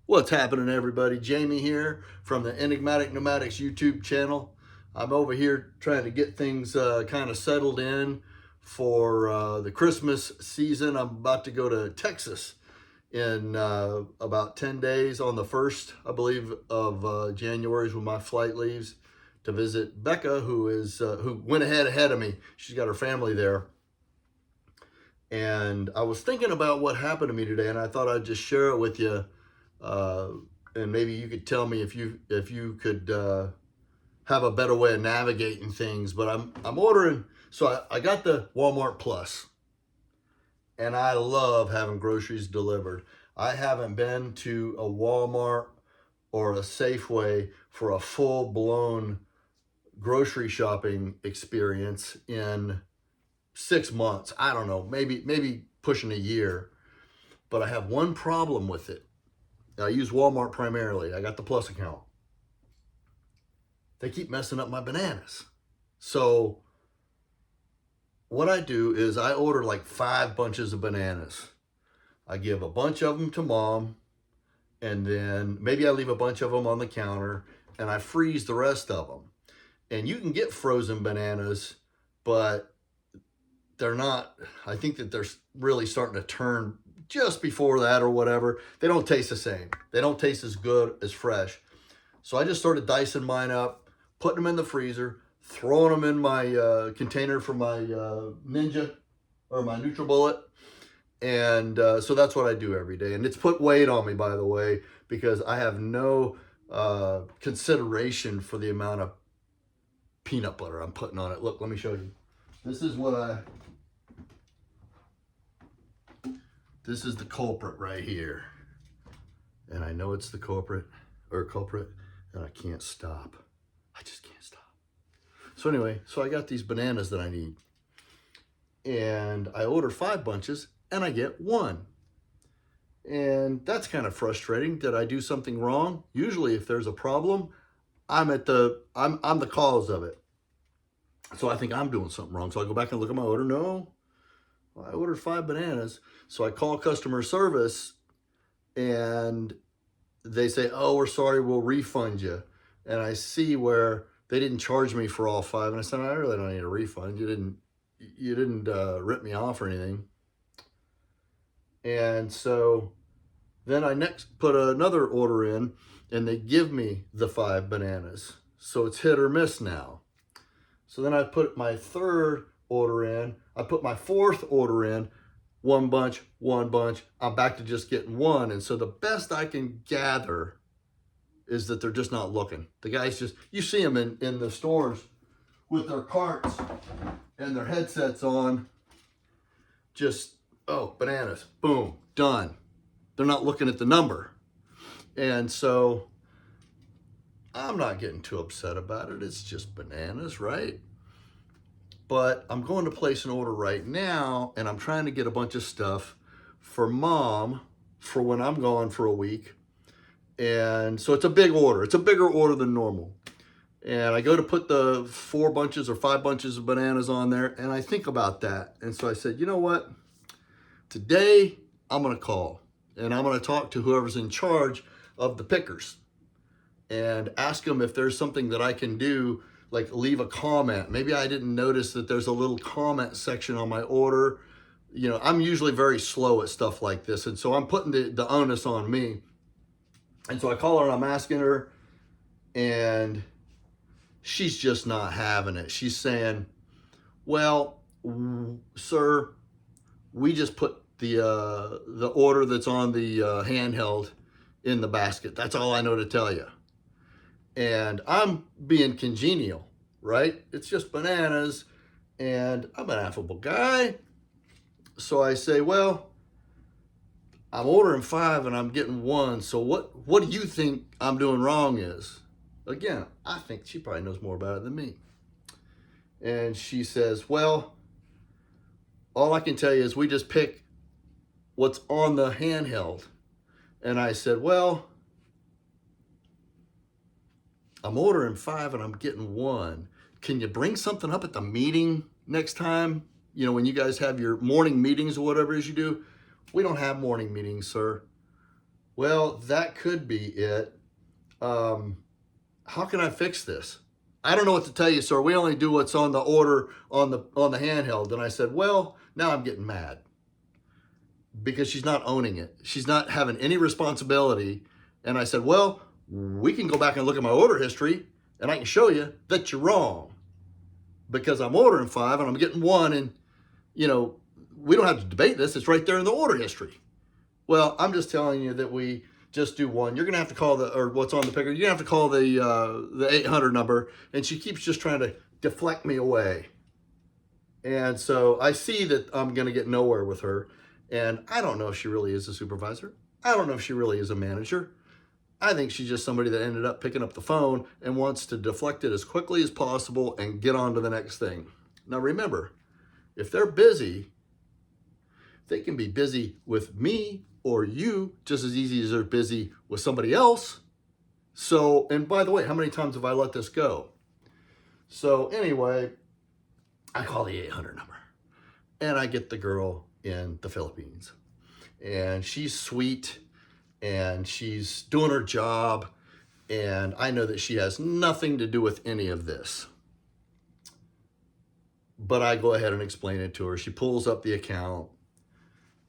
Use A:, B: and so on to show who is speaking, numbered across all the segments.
A: What's happening, everybody? Jamie here from the Enigmatic Nomadics YouTube channel. I'm over here trying to get things kind of settled in for the Christmas season. I'm about to go to Texas in about 10 days on the 1st, I believe, of January is when my flight leaves, to visit Becca, who went ahead of me. She's got her family there. And I was thinking about what happened to me today, and I thought I'd just share it with you. And maybe you could tell me if you could have a better way of navigating things. But I'm ordering, so I got the Walmart Plus, and I love having groceries delivered. I haven't been to a Walmart or a Safeway for a full-blown grocery shopping experience in 6 months. I don't know, maybe pushing a year. But I have one problem with it. I use Walmart primarily. I got the Plus account. They keep messing up my bananas. So what I do is I order like 5 bunches of bananas. I give a bunch of them to Mom, and then maybe I leave a bunch of them on the counter, and I freeze the rest of them. And you can get frozen bananas, but they're not, I think that they're really starting to turn just before that or whatever. They don't taste the same. They don't taste as good as fresh. So I just started dicing mine up, putting them in the freezer, throwing them in my container for my Ninja or my NutriBullet. And so that's what I do every day. And it's put weight on me, by the way, because I have no consideration for the amount of peanut butter I'm putting on it. Look, let me show you. This is the culprit right here. And I know it's the culprit, and I can't stop. I just can't stop. So anyway, so I got these bananas that I need. And I order 5 bunches, and I get 1. And that's kind of frustrating. Did I do something wrong? Usually if there's a problem, I'm the cause of it. So I think I'm doing something wrong. So I go back and look at my order. No, I ordered 5 bananas. So I call customer service, and they say, "Oh, we're sorry, we'll refund you." And I see where they didn't charge me for all 5. And I said, "I really don't need a refund. You didn't rip me off or anything." And so then I next put another order in, and they give me the 5 bananas. So it's hit or miss now. So then I put my 3rd order in. I put my 4th order in. 1 bunch. I'm back to just getting 1. And so the best I can gather is that they're just not looking. The guys you see them in the stores with their carts and their headsets on. Just, oh, bananas. Boom. Done. They're not looking at the number. And so I'm not getting too upset about it. It's just bananas, right? But I'm going to place an order right now, and I'm trying to get a bunch of stuff for Mom for when I'm gone for a week. And so it's a big order. It's a bigger order than normal. And I go to put the 4 bunches or 5 bunches of bananas on there, and I think about that. And so I said, you know what? Today, I'm going to call, and I'm going to talk to whoever's in charge of the pickers and ask them if there's something that I can do, like leave a comment. Maybe I didn't notice that there's a little comment section on my order. You know, I'm usually very slow at stuff like this, and so I'm putting the onus on me. And so I call her and I'm asking her, and she's just not having it. She's saying, "Well, sir, we just put the order that's on the handheld in the basket. That's all I know to tell you." And I'm being congenial, right? It's just bananas, and I'm an affable guy. So I say, "Well, I'm ordering 5 and I'm getting 1. So what do you think I'm doing wrong is?" Again, I think she probably knows more about it than me. And she says, "Well, all I can tell you is we just pick what's on the handheld." And I said, "Well, I'm ordering 5 and I'm getting 1. Can you bring something up at the meeting next time? You know, when you guys have your morning meetings or whatever it is you do." "We don't have morning meetings, sir." Well, that could be it. How can I fix this? I don't know what to tell you, sir. We only do what's on the order on the handheld. And I said, well, now I'm getting mad because she's not owning it. She's not having any responsibility. And I said, well, we can go back and look at my order history and I can show you that you're wrong because I'm ordering 5 and I'm getting 1. And, you know, we don't have to debate this. It's right there in the order history. Well, I'm just telling you that we just do 1. You're going to have to call or what's on the picker. You're going to have to call the 800 number. And she keeps just trying to deflect me away. And so I see that I'm going to get nowhere with her. And I don't know if she really is a supervisor. I don't know if she really is a manager. I think she's just somebody that ended up picking up the phone and wants to deflect it as quickly as possible and get on to the next thing. Now remember, if they're busy, they can be busy with me or you just as easy as they're busy with somebody else. So, and by the way, how many times have I let this go? So anyway, I call the 800 number and I get the girl in the Philippines and she's sweet and she's doing her job. And I know that she has nothing to do with any of this. But I go ahead and explain it to her. She pulls up the account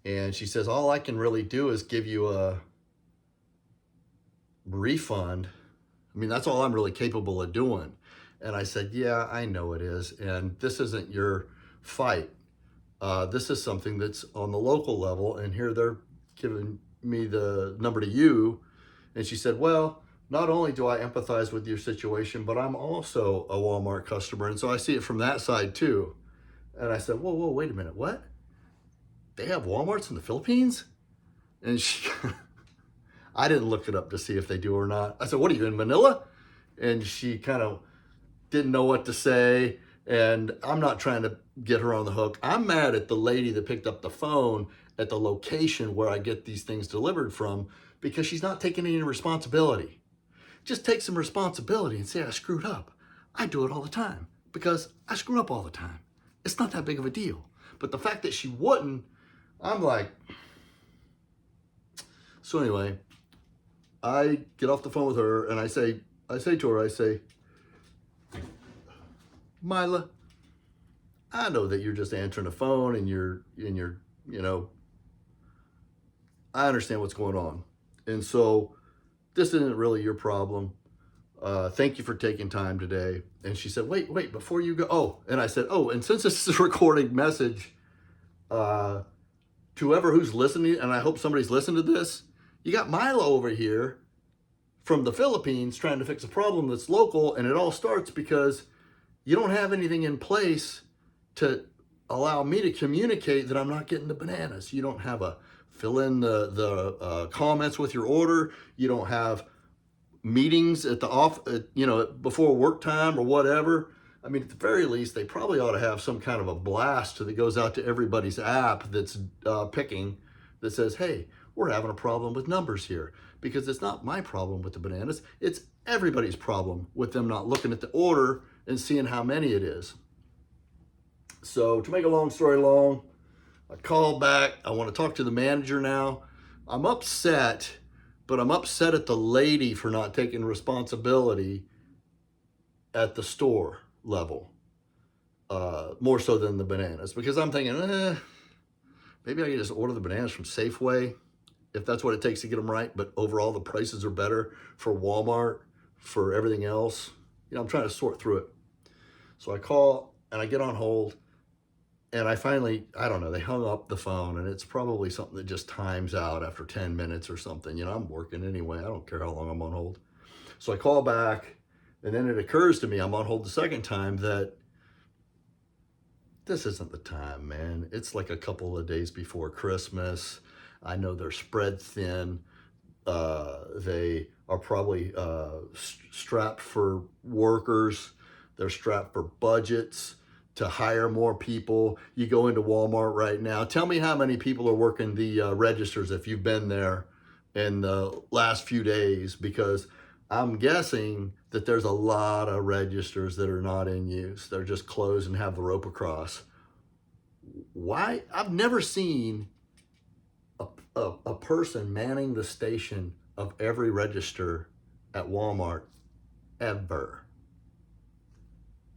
A: and she says, all I can really do is give you a refund. I mean, that's all I'm really capable of doing. And I said, yeah, I know it is. And this isn't your fight. This is something that's on the local level. And here they're giving me the number to you. And she said, well, not only do I empathize with your situation, but I'm also a Walmart customer. And so I see it from that side too. And I said, whoa, wait a minute. What? They have Walmarts in the Philippines? And she, I didn't look it up to see if they do or not. I said, what are you, in Manila? And she kind of didn't know what to say. And I'm not trying to get her on the hook. I'm mad at the lady that picked up the phone at the location where I get these things delivered from because she's not taking any responsibility. Just take some responsibility and say, I screwed up. I do it all the time because I screw up all the time. It's not that big of a deal. But the fact that she wouldn't, I'm like, so anyway, I get off the phone with her and I say to her, Mila, I know that you're just answering the phone and you're, you know, I understand what's going on. And so this isn't really your problem. Thank you for taking time today. And she said, wait, before you go. Oh, and I said, oh, and since this is a recorded message, to whoever who's listening, and I hope somebody's listened to this, you got Milo over here from the Philippines trying to fix a problem that's local. And it all starts because you don't have anything in place to allow me to communicate that I'm not getting the bananas. You don't have a fill in the comments with your order. You don't have meetings at the off, before work time or whatever. I mean, at the very least, they probably ought to have some kind of a blast that goes out to everybody's app that's picking that says, hey, we're having a problem with numbers here, because it's not my problem with the bananas. It's everybody's problem with them not looking at the order and seeing how many it is. So to make a long story long, I called back. I want to talk to the manager now. I'm upset, but I'm upset at the lady for not taking responsibility at the store level, more so than the bananas, because I'm thinking, maybe I can just order the bananas from Safeway if that's what it takes to get them right. But overall, the prices are better for Walmart, for everything else. I'm trying to sort through it. So I call and I get on hold. And I finally, I don't know, they hung up the phone, and it's probably something that just times out after 10 minutes or something. I'm working anyway. I don't care how long I'm on hold. So I call back, and then it occurs to me, I'm on hold the second time, that this isn't the time, man. It's like a couple of days before Christmas. I know they're spread thin. They are probably strapped for workers. They're strapped for budgets to hire more people. You go into Walmart right now. Tell me how many people are working the registers if you've been there in the last few days, because I'm guessing that there's a lot of registers that are not in use. They're just closed and have the rope across. Why? I've never seen a person manning the station of every register at Walmart ever.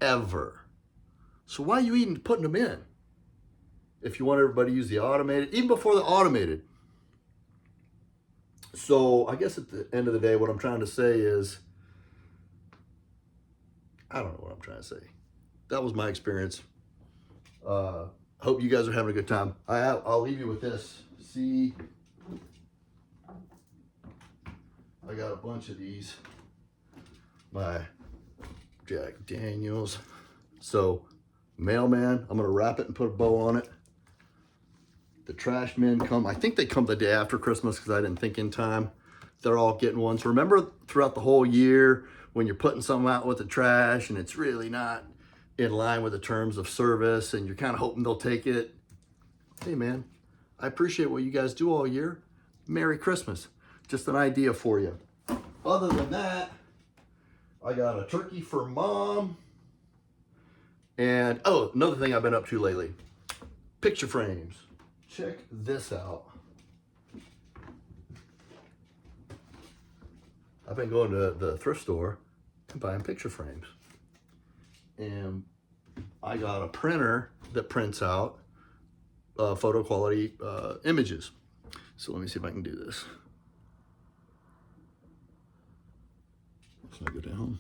A: Ever. So why are you even putting them in? If you want everybody to use the automated, even before the automated. So I guess at the end of the day, what I'm trying to say is, I don't know what I'm trying to say. That was my experience. Hope you guys are having a good time. I'll leave you with this. See, I got a bunch of these. My Jack Daniels. So, mailman, I'm gonna wrap it and put a bow on it. The trash men come, I think they come the day after Christmas because I didn't think in time. They're all getting one. So remember throughout the whole year when you're putting something out with the trash and it's really not in line with the terms of service and you're kind of hoping they'll take it. Hey man, I appreciate what you guys do all year. Merry Christmas. Just an idea for you. Other than that, I got a turkey for mom. And, oh, another thing I've been up to lately, picture frames. Check this out. I've been going to the thrift store and buying picture frames. And I got a printer that prints out photo quality images. So let me see if I can do this. So I go down.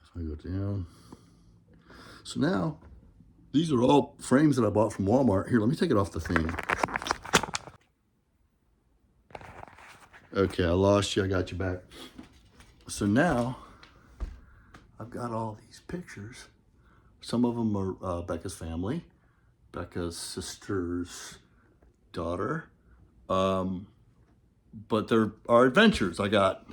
A: So I go down. So now, these are all frames that I bought from Walmart. Here, let me take it off the thing. Okay, I lost you. I got you back. So now, I've got all these pictures. Some of them are Becca's family, Becca's sister's daughter. But there are adventures. I got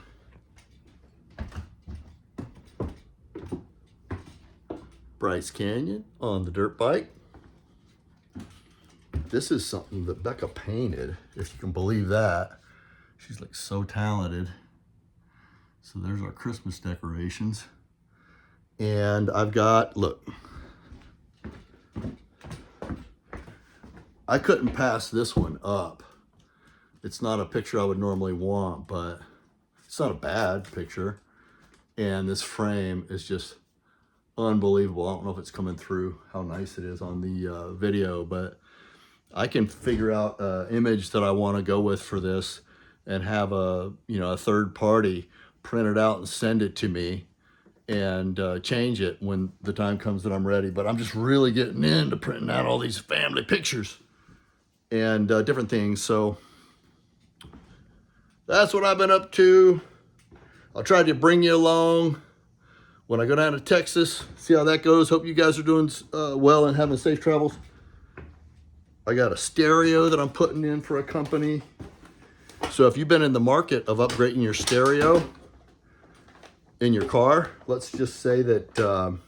A: Bryce Canyon on the dirt bike. This is something that Becca painted, if you can believe that. She's like so talented. So there's our Christmas decorations. And I've got, look, I couldn't pass this one up. It's not a picture I would normally want, but it's not a bad picture. And this frame is just unbelievable. I don't know if it's coming through how nice it is on the video, but I can figure out an image that I want to go with for this and have a third party print it out and send it to me and change it when the time comes that I'm ready. But I'm just really getting into printing out all these family pictures and different things. So that's what I've been up to. I'll try to bring you along when I go down to Texas, see how that goes. Hope you guys are doing well and having safe travels. I got a stereo that I'm putting in for a company. So if you've been in the market of upgrading your stereo in your car, let's just say that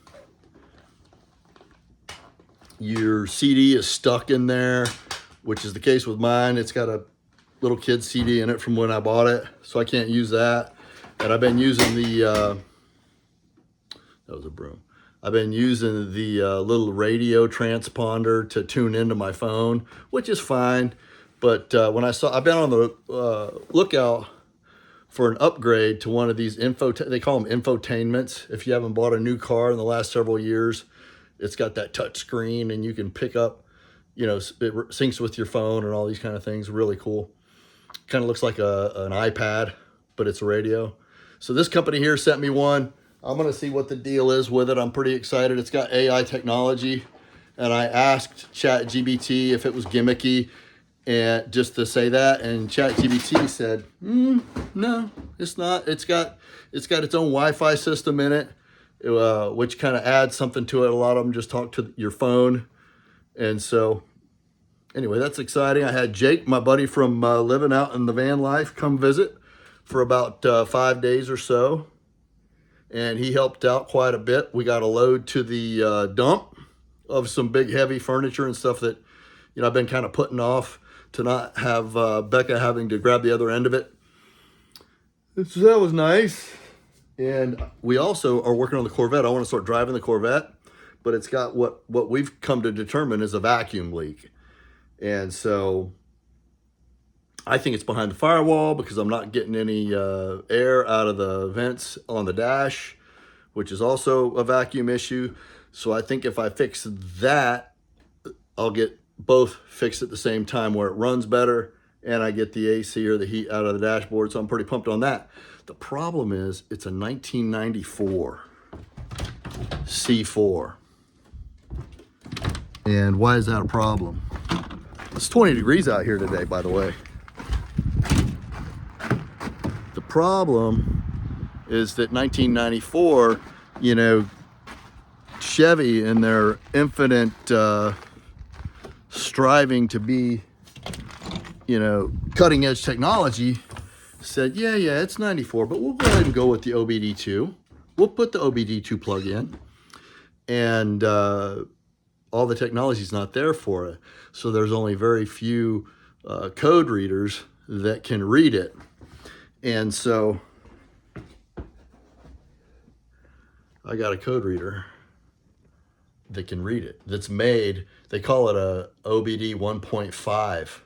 A: your CD is stuck in there, which is the case with mine. It's got a little kid CD in it from when I bought it, so I can't use that. And I've been using the, that was a broom. I've been using the little radio transponder to tune into my phone, which is fine. But when I've been on the lookout for an upgrade to one of these they call them infotainments. If you haven't bought a new car in the last several years, it's got that touch screen and you can pick up, it syncs with your phone and all these kind of things. Really cool. Kind of looks like an iPad, but it's a radio. So this company here sent me one. I'm going to see what the deal is with it. I'm pretty excited. It's got AI technology. And I asked ChatGPT if it was gimmicky, and just to say that. And ChatGPT said, no, it's not. It's got its own Wi-Fi system in it, which kind of adds something to it. A lot of them just talk to your phone. And so anyway, that's exciting. I had Jake, my buddy from living out in the van life, come visit for about 5 days or so. And he helped out quite a bit. We got a load to the dump of some big heavy furniture and stuff that, I've been kind of putting off to not have Becca having to grab the other end of it. So that was nice. And we also are working on the Corvette. I want to start driving the Corvette, but it's got what we've come to determine is a vacuum leak. And so I think it's behind the firewall because I'm not getting any air out of the vents on the dash, which is also a vacuum issue. So I think if I fix that, I'll get both fixed at the same time where it runs better and I get the AC or the heat out of the dashboard. So I'm pretty pumped on that. The problem is it's a 1994 C4. And why is that a problem? It's 20 degrees out here today, by the way. The problem is that 1994, you know, Chevy in their infinite striving to be, you know, cutting edge technology said, yeah, it's 94, but we'll go ahead and go with the OBD2. We'll put the OBD2 plug in, and all the technology's not there for it. So there's only very few code readers that can read it. And so I got a code reader that can read it. That's made, they call it a OBD 1.5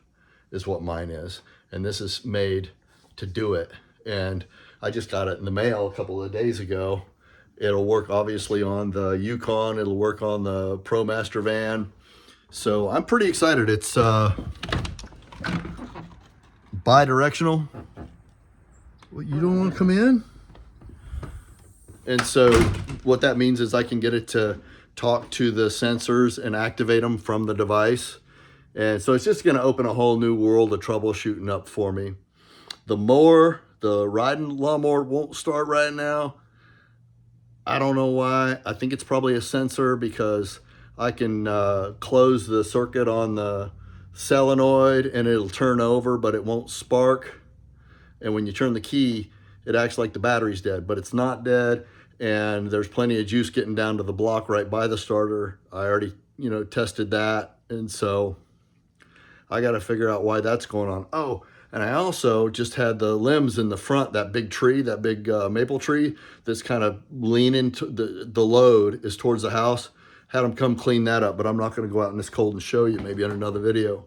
A: is what mine is. And this is made to do it. And I just got it in the mail a couple of days ago. It'll work obviously on the Yukon. It'll work on the ProMaster van. So I'm pretty excited. It's bi-directional. Well, you don't want to come in? And so what that means is I can get it to talk to the sensors and activate them from the device. And so it's just going to open a whole new world of troubleshooting up for me. The mower, the riding lawnmower won't start right now. I don't know why. I think it's probably a sensor because I can close the circuit on the solenoid and it'll turn over, but it won't spark. And when you turn the key, it acts like the battery's dead, but it's not dead. And there's plenty of juice getting down to the block right by the starter. I already, you know, tested that. And so I got to figure out why that's going on. Oh, and I also just had the limbs in the front, that big tree, that big maple tree that's kind of leaning to the load is towards the house. Had them come clean that up, but I'm not going to go out in this cold and show you, maybe on another video.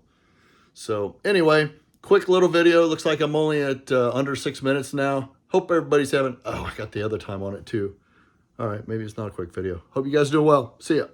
A: So anyway, quick little video. Looks like I'm only at under 6 minutes now. Hope everybody's having, oh, I got the other time on it too. All right, maybe it's not a quick video. Hope you guys are doing well. See ya.